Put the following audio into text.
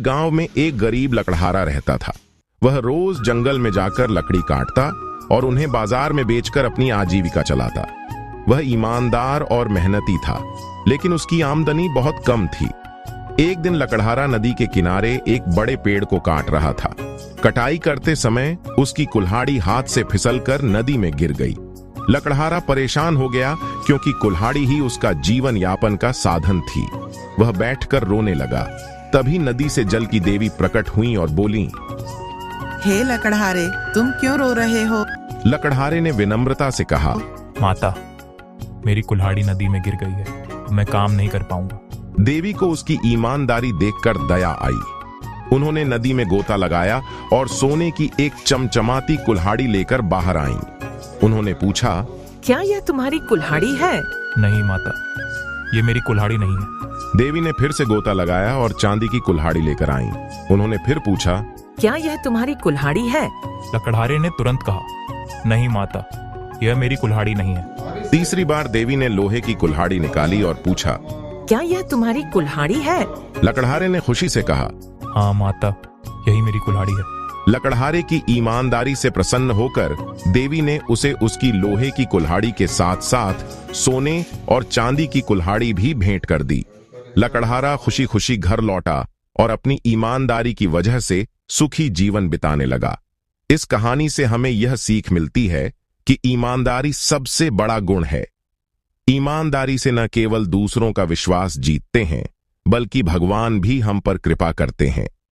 गांव में एक गरीब लकड़हारा रहता था। वह रोज जंगल में जाकर लकड़ी काटता और उन्हें बाजार में बेचकर अपनी आजीविका चलाता। वह ईमानदार और मेहनती था, लेकिन उसकी आमदनी बहुत कम थी। एक दिन लकड़हारा नदी के किनारे एक बड़े पेड़ को काट रहा था। कटाई करते समय उसकी कुल्हाड़ी हाथ से फिसलकर नदी में गिर गई। लकड़हारा परेशान हो गया, क्योंकि कुल्हाड़ी ही उसका जीवन यापन का साधन थी। वह बैठकर रोने लगा। तभी नदी से जल की देवी प्रकट हुई और बोली, हे लकड़हारे, तुम क्यों रो रहे हो? लकड़हारे ने विनम्रता से कहा, माता, मेरी कुल्हाड़ी नदी में गिर गई है, अब मैं काम नहीं कर पाऊंगा। देवी को उसकी ईमानदारी देखकर दया आई। उन्होंने नदी में गोता लगाया और सोने की एक चमचमाती कुल्हाड़ी लेकर बाहर आईं। उन्होंने पूछा, क्या यह तुम्हारी कुल्हाड़ी है? नहीं माता, ये मेरी कुल्हाड़ी नहीं है। देवी ने फिर से गोता लगाया और चांदी की कुल्हाड़ी लेकर आईं। उन्होंने फिर पूछा, क्या यह तुम्हारी कुल्हाड़ी है? लकड़हारे ने तुरंत कहा, नहीं माता, यह मेरी कुल्हाड़ी नहीं है। तीसरी बार देवी ने लोहे की कुल्हाड़ी निकाली और पूछा, क्या यह तुम्हारी कुल्हाड़ी है? लकड़हारे ने खुशी से कहा, हाँ माता, यही मेरी कुल्हाड़ी है। लकड़हारे की ईमानदारी से प्रसन्न होकर देवी ने उसे उसकी लोहे की कुल्हाड़ी के साथ साथ सोने और चांदी की कुल्हाड़ी भी भेंट कर दी। लकड़हारा खुशी खुशी घर लौटा और अपनी ईमानदारी की वजह से सुखी जीवन बिताने लगा। इस कहानी से हमें यह सीख मिलती है कि ईमानदारी सबसे बड़ा गुण है। ईमानदारी से न केवल दूसरों का विश्वास जीतते हैं, बल्कि भगवान भी हम पर कृपा करते हैं।